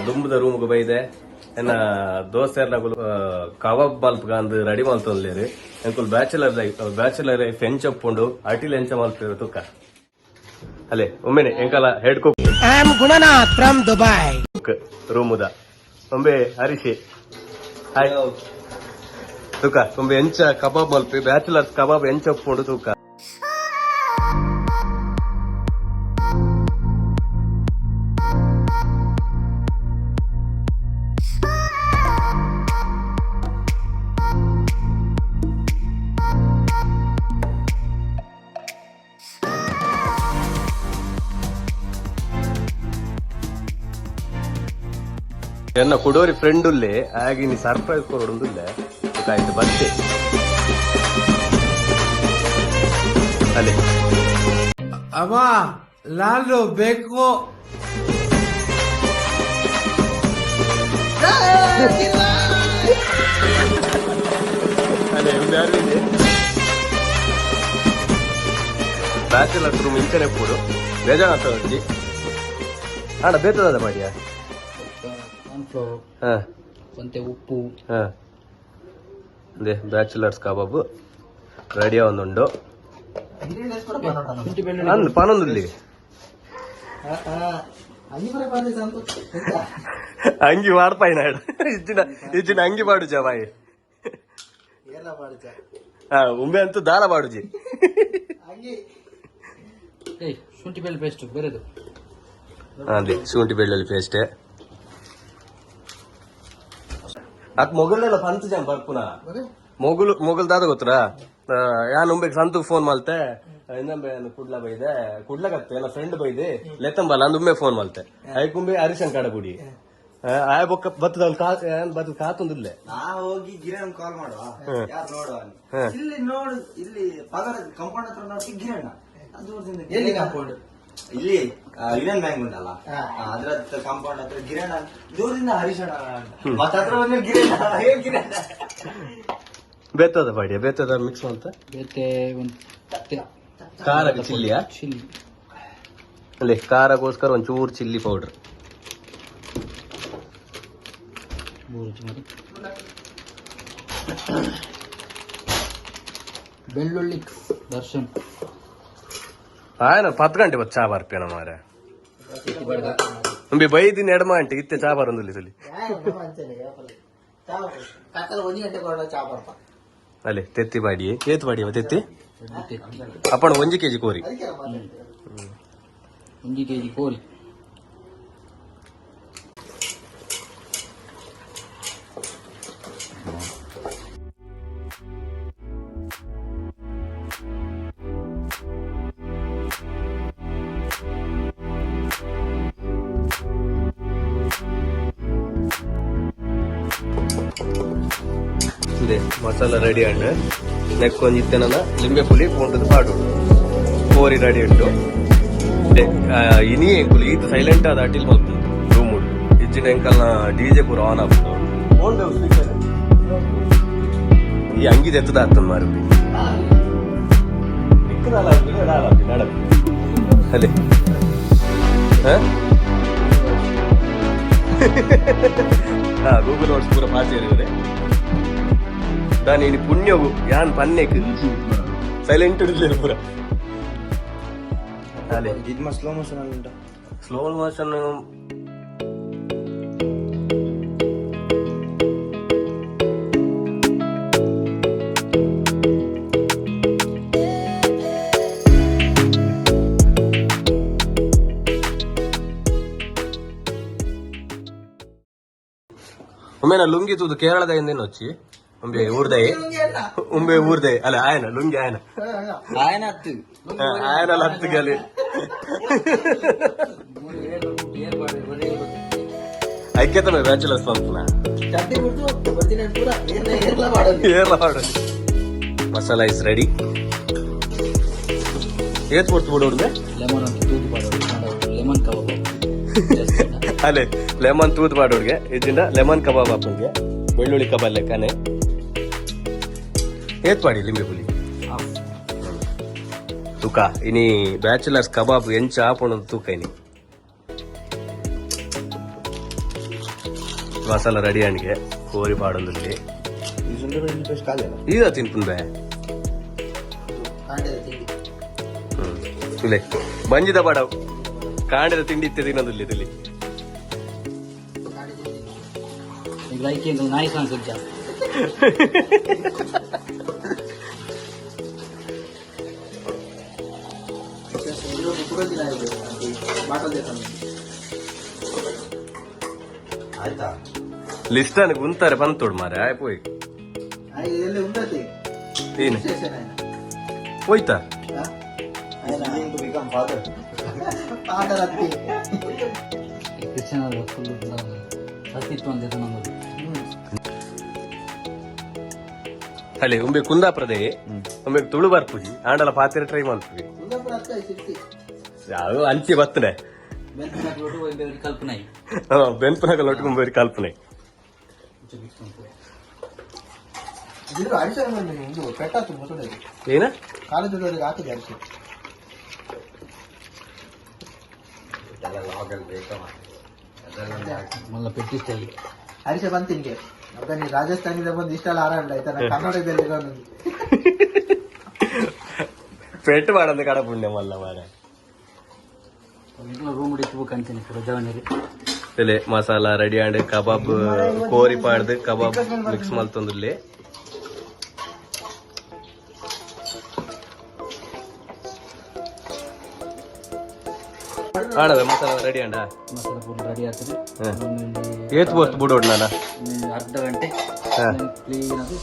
ದುಂಬದ ರೂಮ್ಗೆ ಬೈದೆ ಎನ್ನ ದೋಸ್ತ ಕಬಾಬ್ ಬಲ್ಪ್ ಅಂದ್ ರೆಡಿ ಮಾಡ್ತೊಂದ್ಲೇರಿ ಎಂಕುಲ್ ಬ್ಯಾಚುಲರ್ ಲೈಫ್ ಎಂಚ ಒಪ್ಪುಂಡು ಅಟಿಲ್ ಎಂಚ ಮಲ್ತಿರು ತುಕ್ಕ ಅಲ್ಲೇ ಒಮ್ಮೆನೆ ಎಂಕಲ head cook I am Gunanath from Dubai. ರೂಮುದ ಒಮ್ಮೆ ಹರಿಶಿ ಹಾಯ್ ತುಕ ಒಮ್ಮೆ ಎಂಚ ಕಬಾಬ್ ಮಲ್ಪಿ ಬ್ಯಾಚುಲರ್ಸ್ ಕಬಾಬ್ ಎಂಚ ಒಪ್ಪುಂಡು ತುಕ ಎನ್ನ ಕುಡೋರಿ ಫ್ರೆಂಡ್ ಉಲ್ಲೆ ಆಗಿ ನೀ ಸರ್ಪ್ರೈಸ್ ಕೊರೊಂದುಲ್ಲೆ ಆಯ್ತು ಬರ್ತೆ ಅಲ್ಲೇ ಅಮ್ಮ ನಾನು ಬೇಕು. ಅಲ್ಲೇ ಬ್ಯಾಚುಲರ್ಸ್ ರೂಮ್ ಇಂಚನೆ ಕೊಡು ಬೇಜಾರಾಗ್ತದೆ ಅಣ್ಣ ಬೇತದ ಮಾಡಿಯಾ ಮತ್ತೆ ಉಪ್ಪು ಅದೇ ಬ್ಯಾಚುಲರ್ಸ್ ಕಬಾಬ್ ರೆಡಿ ಒಂದುಂಡು ಅಂದ್ ಪನೊಂದುಲ್ಲಿ ಅಂಗಿ ಮಾಡ್ಪಾಯಿ ನಾಡು ಇಜ್ಜಿನ ಅಂಗಿ ಮಾಡುಜ ಬಾಯಿ ಉಂಬೆ ಅಂತೂ ದಾರ ಮಾಡುಜಿ ಶುಂಠಿ ಬೆಳ್ಳುಳ್ಳಿ ಪೇಸ್ಟ್ ಬೇರೆದು ಅದೇ ಶುಂಠಿ ಬೆಳ್ಳುಳ್ಳಿ ಪೇಸ್ಟ್ ಅಕ್ ಮೊಗಲೆಲ್ಲ ಪಂಚ ಜನ ಬರ್ಪುನ ಮೊಗಲ್ ದಾದ ಗೊತ್ತರಾ ಯಾನ್ ಉಂಬೆಗ್ ಸಂತುಗ್ ಫೋನ್ ಮಲ್ತೆ ಇನ್ನೊಂಬೆ ಕುಡ್ಲ ಬೈದೆ ಕುಡ್ಲಕತ್ತೆ ನನ್ನ ಫ್ರೆಂಡ್ ಬೈದೆ ಲೆತ್ತಂಬಲ್ಲ ಅಂದ್ ಉಮ್ಮೆ ಫೋನ್ ಮಲ್ತೆ ಐಕುಂಬೆ ಹರಿಶನ್ ಕಾಡ ಬುಡಿ ಆಯ ಬೊಕ್ಕ ಬತ್ತದ ಕಾತೊಂದಿಲ್ಲೆ ನಾ ಹೋಗಿ ಗಿರಣ್ ಕಾಲ್ ಮಾಡುವ ಯಾರು ನೋಡುವ ಇಲ್ಲಿ ನೋಡು ಇಲ್ಲಿ ಪಗರ ಕಂಪೌಂಡ್ ಹತ್ರ ನೋಡಿ ಗಿರಣ್ಣ ಎಲ್ಲಿ ಕಾಂಪೌಂಡ್ ಇಲ್ಲಿ ಯೂನಿಯನ್ ಬ್ಯಾಂಕ್ ಉಂಟಲ್ಲ ಅದ್ರ ಕಾಂಪೌಂಡ್ ಹತ್ರ ಗಿರಣ್ಣ ದೂರದಿಂದ ಹರಿಶಣ್ಣ ಮತ್ತ ಹತ್ರ ಬಂದ್ರೆ ಗಿರಣ್ಣ ಬೇತದ ಬಾಡಿಯ ಬೇತದ ಮಿಕ್ಸ್ ಅಂತ ಬೇತೆ ಖಾರ ಚಿಲ್ಲಿಯಾ ಚಿಲ್ಲಿ ಅಲ್ಲೇ ಖಾರಗೋಸ್ಕರ ಒಂಚೂರು ಚಿಲ್ಲಿ ಪೌಡರ್ ಬೆಳ್ಳುಳ್ಳಿ ದರ್ಶನ್ ಆಯ್ನ 10 ಗಂಟೆ ಬತ್ ಚಾ ಬರ್ಪೇನ ಮಾರೆ ನಂಬಿ ಬೈದಿನ ಎಡಮ ಗಂಟೆ ಇತ್ತೆ ಚಾ ಬರಂದಿಲ್ಲ ಸಲಿ ಅಲ್ಲೇ ತೆತ್ತಿ ಬಾಡಿ ಏತ್ ಬಾಡಿ ತೆತ್ತಿ ಅಪ್ಪಣ 1 kg ಕೋರಿ 1 kg ಕೋರಿ ಮಸಾಲ ರೆಡಿ ಅಂಡ್ ನೆಕ್ ಒಂದಿತ್ತೇನ ಲಿಂಬೆ ಪುಲಿ ಪೋಂಟದ ಪಾಡು ಕೋರಿ ರೆಡಿ ಉಂಟು ಇನಿ ಎಂಕುಲು ಈತ ಸೈಲೆಂಟ್ ಆದ ಅಟಿಲ್ ಮಲ್ತು ರೂಮ್ ಉಂಟು ಇಜ್ಜಿನ ಎಂಕಲ್ನ ಡಿಜೆ ಪೂರ ಆನ್ ಆಗ್ತದೆ ಈ ಅಂಗಿದ ಎತ್ತದ ಆಗ್ತದ ಮಾರು ಅದೇ ಗೂಗಲ್ ನೋಟ್ಸ್ ಪೂರ ಪಾಚೇರಿವರೆ దాని పుణ్యగు యాన్ పన్నెక్ సైలెంట్ ఇడ్లేరు పూర అలే ఇది మా స్లో మోషన్ అనుంటా స్లో మోషన్ ಒಮ್ಮೆನ ಲುಂಗಿ ತೂದು ಕೇರಳದ ಎಂದೇನು వచ్చి ಉಂಬೆ ಊರ್ದೆ ಅಲ್ಲ ಆಯನ ಲುಂಗಿ ಆಯನ ಆಯನ ಹತ್ತಿಗೆ ಐಕ್ಯತಮೆ ಬ್ಯಾಚುಲರ್ಸ್ ಪಂಪ್ನ ಮಸಾಲ ಇಸ್ ರೆಡಿ ಏತ್ ಕೊಡ್ತು ಬಿಡೋರ್ಗೆ ಅಲ್ಲೇ ಲೆಮನ್ ತೂತ್ ಮಾಡೋರ್ಗೆ ಇದರಿಂದ ಲೆಮನ್ ಕಬಾಬ್ ಹಾಕೊಂಡ್ಗೆ ಬೆಳ್ಳುಳ್ಳಿ ಕಬಾಬ್ ಲೆಕ್ಕನೆ ಏತ್ ಮಾಡಿ ಲಿಂಬೆ ಪುಲಿ ತೂಕ ಇನಿ ಬ್ಯಾಚುಲರ್ಸ್ ಕಬಾಬ್ ಎಂಚ ಹಾಕೊಂಡು ತೂಕ ಇನಿ ಮಸಾಲ ರೆಡಿ ಅಣ್ಗೆ ಕೋರಿ ಪಾಡೊಂದುಲ್ಲಿ ಈ ಸುಂದರ ಪೇಸ್ಟ್ ಕಾಲಿಲ್ಲ ಈಗ ತಿನ್ಪುನ್ ಬೇ ಇಲ್ಲೇ ಬಂಜಿದ ಬಾಡವ್ ಕಾಂಡಿದ ತಿಂಡಿ ಇತ್ತೆ ತಿನ್ನೋದಿಲ್ಲ ಇಲ್ಲಿ ನಾಯಿ ಕಾಣಿಸುತ್ತ ಆಯ್ತಾ ಲಿಸ್ಟ್ ಅನ್ ಗುಂತಾರೆ ಬಂತೋಡು ಮಾರೆ ಆಯ್ಪೋಯ್ ಎಲ್ಲಿ ಉಂಟತಿ ಏನು ಹೋಯ್ತಾ ಬಿಕಮ್ ಫಾದರ್ ಕ್ರಿಶ್ಚಿಯನ್ ಫುಲ್ ಅಸ್ತಿತ್ವ ಅಂತ ನಮ್ಮದು ಅಲ್ಲಿ ಒಮ್ಮೆ ಕುಂದಾಪುರದೇ ಒಮ್ಮೆ ತುಳು ಬರ್ಪುಜಿ ಆಂಡಲ ಪಾತ್ರೆ ಟ್ರೈ ಮಾಡ್ತೀವಿ ಯಾವ ಅಂಚಿ ಬತ್ತನೆ ಕಲ್ಪನೆ ಬೆನ್ಪುನಗಲ್ ಒಟ್ಕೊಂಬರಿ ಕಲ್ಪನೆ ಏನ ಕಾಲೇಜಲ್ಲಿ ಹಾಕಿದೆ ಅರಿಶೆ ಮಲ್ಲ ಪೆಟ್ಟಿಸ್ಟಲ್ಲಿ ಅರಿಶೆ ಬಂತು ನಿಂಗೆ ಅವಾಗ ನೀ ರಾಜಸ್ಥಾನದಿಂದ ಬಂದು ಇಷ್ಟೆಲ್ಲ ಆರಾಮ ಆಯ್ತಾ ನಾನು ಕರ್ನಾಟಕದಲ್ಲಿ ಪೆಟ್ಟು ಮಾಡಂದ ಕಡ ಪುಣ್ಯ ಮಲ್ಲ ಮಾರ ರೂಮ್ ಹಿಡಿತು ಕಂತೀನಿ ರಜಾವಣಿ ತಲೆ ಮಸಾಲ ರೆಡಿ ಆಂಡ್ ಕಬಾಬ್ ಕೋರಿ ಪಾಡ್ದು ಕಬಾಬ್ ಮಿಕ್ಸ್ ಮಲ್ತೊಂದಿಲ್ಲಿ ಆಡದ ಮಸಾಲ ರೆಡಿ ಆಂಡ ಮಸಾಲ ಫುಲ್ ರೆಡಿ ಆಗ್ತದೆ ಏತ್ ಬೋಸ್ಟ್ ಬಿಡೋಡ್ ನಾನು ಅರ್ಧ ಗಂಟೆ ಕ್ಲೀನ್ ಅದು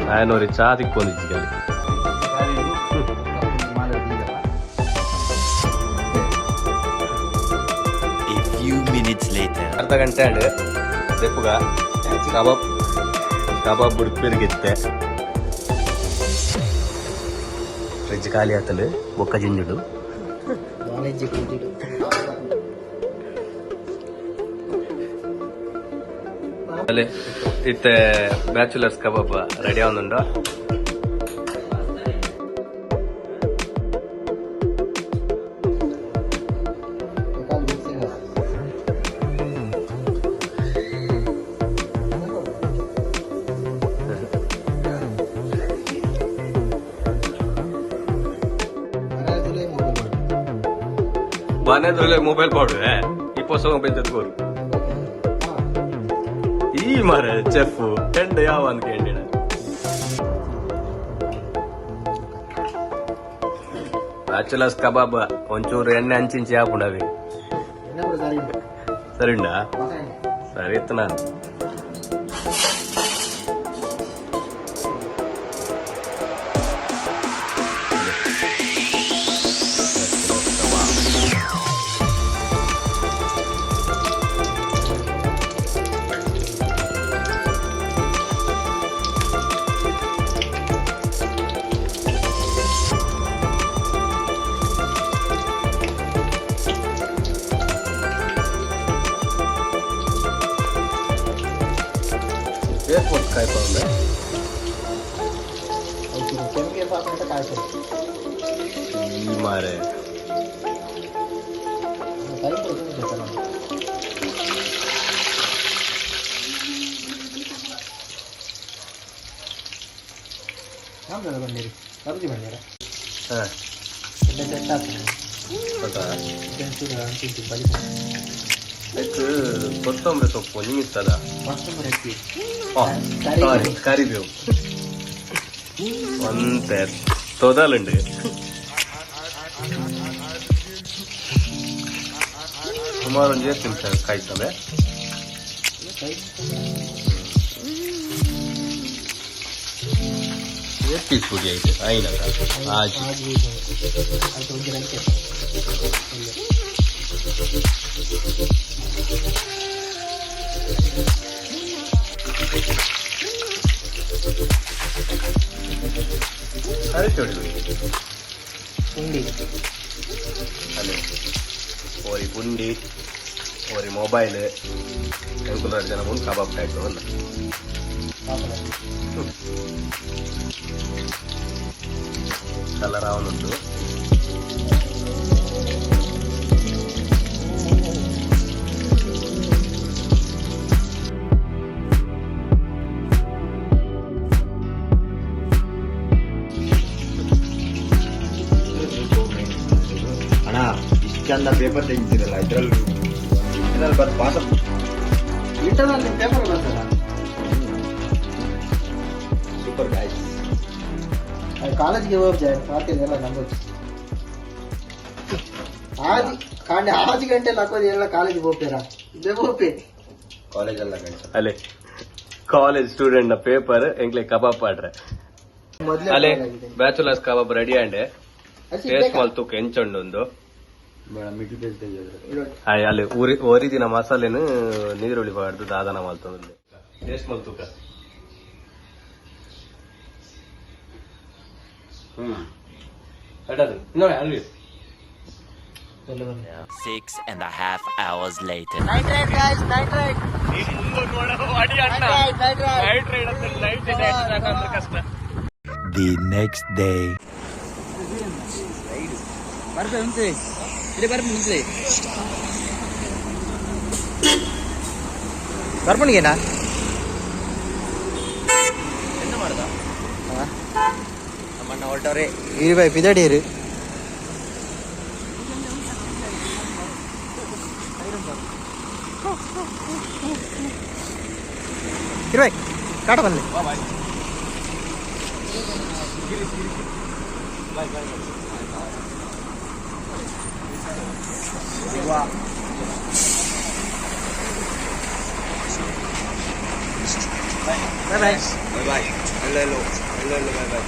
ನಾನೂರಿ ಚಾ ತಿಕ್ಕೊಂಡಿದ್ದಿ ಅಲ್ಲಿ ಅರ್ಧ ಗಂಟೆ ಅಂಡ್ ದೆಪ್ಪುಗ ಕಬಾಬ್ ಬುಡ್ಪಿರ್ಗಿತ್ತೆ ಫ್ರಿಜ್ ಖಾಲಿ ಆತಲು ಬೊಕ್ಕ ಜಿಂಜುಡು ಅಲ್ಲೇ ಇತ್ತೆ ಬ್ಯಾಚುಲರ್ಸ್ ಕಬಾಬ್ ರೆಡಿ ಆവുന്നുണ്ടോ ಮನೆದ್ರಲ್ಲೇ ಮೊಬೈಲ್ ಪಾಡು ಇಪ್ಪ ಮೊಬೈಲ್ ತೆತ್ಕೋರು ಈ ಮರ ಚೆಫ್ ಎಂಡ ಯಾವ ಅಂತ ಕೇಳಿನ ಬ್ಯಾಚುಲರ್ಸ್ ಕಬಾಬ್ ಒಂಚೂರು ಎಣ್ಣೆ ಹಂಚಿಂಚಿ ಹಾಕೊಂಡವಿ ಸರಿಂಡ ಸರಿ ಇತ್ತು ನಾನು काय पाहुणे मारे ಕೊತ್ತಂಬರಿ ಸೊಪ್ಪು ನಿಮಿತ್ತದ ಕರಿಬೇವು ಒಂತೆ ತೊದಲುಂಡು ಸುಮಾರು ಒಂದು ಎಷ್ಟು ನಿಮಿಷ ಕಾಯ್ತದೆ ಎಷ್ಟು ಪೀಸ್ ಪುಡಿ ಐತೆ ಐನಂಗ ಆಜಿ ಅರೆ ಪುಂಡಿ ಅಲ್ಲೇ ಓರಿ ಪುಂಡಿ ಓರಿ ಮೊಬೈಲ್ ಎಂಕುಲಾರು ಜನ ಮುಂದೆ ಕಬಾಬ್ ಕಾಯ್ತು ಅಲ್ಲ ಕಲರ್ ಅವನುಂಟು ಎಲ್ಲ ಪೇಪರ್ ತೆಗಿತೀರಲ್ಲ ಇದ್ರಲ್ಲಿ ಬರ್ದು ಪಾಸ್ ಇಂಟರ್ನಲ್ ನಿಮ್ ಪೇಪರ್ ಬರ್ತಲ್ಲ ಸೂಪರ್ ಗಾಯ್ಸ್. ಕಾಲೇಜ್ಗೆ ಹೋಗ್ಜೆ ಮಾಡ್ತಿದ್ದೆಲ್ಲ ನಂಬೋದು ಕಾಂಡೆ 6 ಗಂಟೆಲಿ ಹಾಕೋದು ಎಲ್ಲ ಕಾಲೇಜಿಗೆ ಹೋಗ್ತೀರಾ ಇದೇ ಹೋಗ್ಪೇ ಕಾಲೇಜ್ ಎಲ್ಲ ಗೈಸ್. ಅಲ್ಲೇ ಕಾಲೇಜ್ ಸ್ಟೂಡೆಂಟ್ ನ ಪೇಪರ್ ಎಂಕ್ಲೆ ಕಬಾಬ್ ಪಾಡ್ರೆ ಅಲ್ಲೇ ಬ್ಯಾಚುಲರ್ಸ್ ಕಬಾಬ್ ರೆಡಿ ಆಂಡೆ ಟೇಸ್ಟ್ ಮಲ್ತುಕ್ ಎಂಚಂಡು ಒಂದು ಮಿಡ್ಲ್ ಪೇಜ್ ತೆಗಿಯೋದು ಅಲ್ಲಿ ಒರಿದಿನ ಮಸಾಲೆನು ನೀರುಳ್ಳಿ ಬಾಡ್ದು ದಾದನ ಮಲ್ತೊಂದು ಟೇಸ್ಟ್ ಮಲ್ತುಕ ಅಡದು ನೋಡಿ ಅಲ್ಲಿ 6.5 hours later. The next day. ಬರ್ಪಣಿಗೆನಾ ನಮ್ಮಣ್ಣ ಹೊರಟವ್ರೆ. ಇರುಬಾಯ್ ಪಿದಡಿಯರು ಇರುಬಾಯ್ ಕಾಟ ಬನ್ನಿ ಬಾಯ್ ಬಾಯ್ ಬಾಯ್ ಎಲ್ಲೆಲ್ಲೋ ಬಾಯ್ ಬಾಯ್.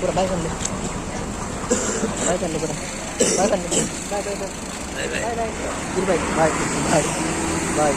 पूरा बाय कर ले पूरा bye bye bye bye bye bye bye bye bye